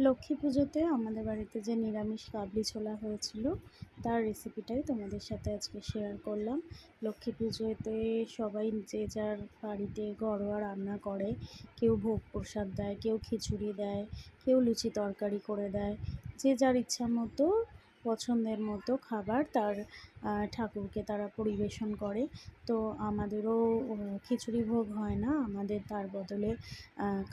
লক্ষ্মী পুজোতে আমাদের বাড়িতে যে নিরামিষ কাবলি ছোলা হয়েছিল তার রেসিপিটাই তোমাদের সাথে আজকে শেয়ার করলাম। লক্ষ্মী পুজোতে সবাই যে যার বাড়িতে ঘরোয়া রান্না করে, কেউ ভোগ প্রসাদ দেয়, কেউ খিচুড়ি দেয়, কেউ লুচি তরকারি করে দেয়, যে যার ইচ্ছা মতো পছন্দের মতো খাবার তার ঠাকুরকে তারা পরিবেশন করে। তো আমাদেরও খিচুড়ি ভোগ হয় না, আমাদের তার বদলে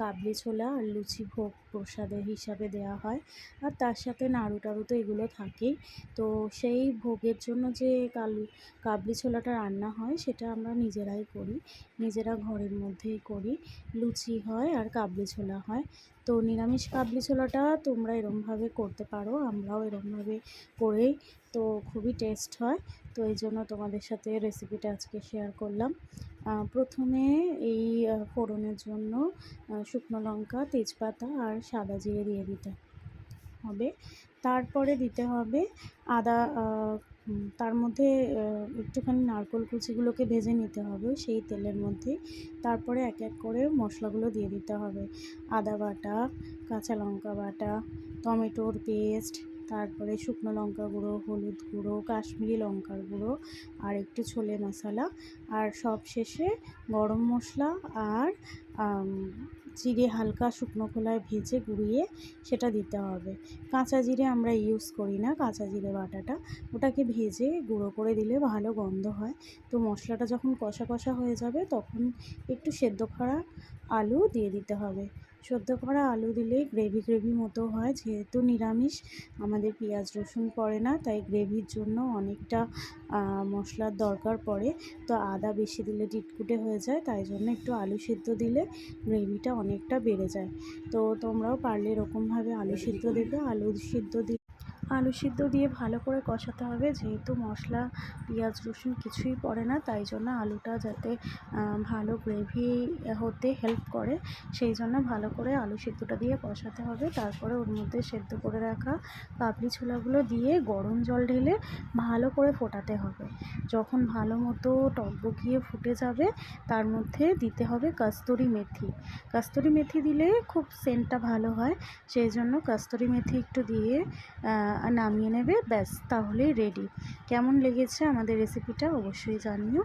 কাবলি ছোলা আর লুচি ভোগ প্রসাদের হিসাবে দেওয়া হয়। আর তার সাথে নাড়ু টাড়ু তো এগুলো থাকেই। তো সেই ভোগের জন্য যে কাবলি ছোলাটা রান্না হয় সেটা আমরা নিজেরাই করি, নিজেরা ঘরের মধ্যেই করি। লুচি হয় আর কাবলি ছোলা হয়। তো নিরামিষ কাবলি ছোলাটা তোমরা এরমভাবে করতে পারো, আমরাও এরমভাবে করেই, তো খুবই টেস্ট হয়। তো এই জন্য তোমাদের সাথে রেসিপিটা আজকে শেয়ার করলাম। প্রথমে এই ফোড়নের জন্য শুকনো লঙ্কা, তেজপাতা আর সাদা জিরে দিয়ে দিতে হবে। তারপরে দিতে হবে আদা, তার মধ্যে একটুখানি নারকেল কুচিগুলোকে ভেজে নিতে হবে সেই তেলের মধ্যেই। তারপরে এক এক করে মশলাগুলো দিয়ে দিতে হবে। আদা বাটা, কাঁচা লঙ্কা বাটা, টমেটোর পেস্ট, তারপরে শুকনো লঙ্কা গুঁড়ো, হলুদ গুঁড়ো, কাশ্মীরি লঙ্কার গুঁড়ো আর একটু ছোলে মশলা, আর সব শেষে গরম মশলা আর জিরে হালকা শুকনো খোলায় ভেজে গুঁড়িয়ে সেটা দিতে হবে। কাঁচা জিরে আমরা ইউজ করি না, কাঁচা জিরে বাটাটা, ওটাকে ভেজে গুঁড়ো করে দিলে ভালো গন্ধ হয়। তো মশলাটা যখন কষা কষা হয়ে যাবে তখন একটু সেদ্ধ করা আলু দিয়ে দিতে হবে। সেদ্ধ করা আলু দিলেই গ্রেভি গ্রেভি মতো হয়, যেহেতু নিরামিষ আমাদের পেঁয়াজ রসুন পড়ে না, তাই গ্রেভির জন্য অনেকটা মশলার দরকার পড়ে। তো আদা বেশি দিলে টিটকুটে হয়ে যায়, তাই জন্য একটু আলু সিদ্ধ দিলে গ্রেভিটা অনেকটা বেড়ে যায়। তো তোমরাও পারলে এরকমভাবে আলু সিদ্ধ দেবে। আলু সিদ্ধ দিয়ে ভালো করে কষাতে হবে, যেহেতু মশলা পেঁয়াজ রসুন কিছুই পড়ে না, তাই জন্য আলুটা যাতে ভালো গ্রেভি হতে হেল্প করে, সেই জন্য ভালো করে আলু সিদ্ধটা দিয়ে কষাতে হবে। তারপরে ওর মধ্যে সেদ্ধ করে রাখা কাবলি ছোলাগুলো দিয়ে গরম জল ঢেলে ভালো করে ফোটাতে হবে। যখন ভালো মতো টকবগিয়ে ফুটে যাবে তার মধ্যে দিতে হবে কস্তুরি মেথি। কস্তুরি মেথি দিলে খুব সেন্টটা ভালো হয়, সেই জন্য কস্তুরি মেথি একটু দিয়ে নামিয়ে নেবে, ব্যাস তাহলেই রেডি। কেমন লেগেছে আমাদের রেসিপিটা অবশ্যই জানিও।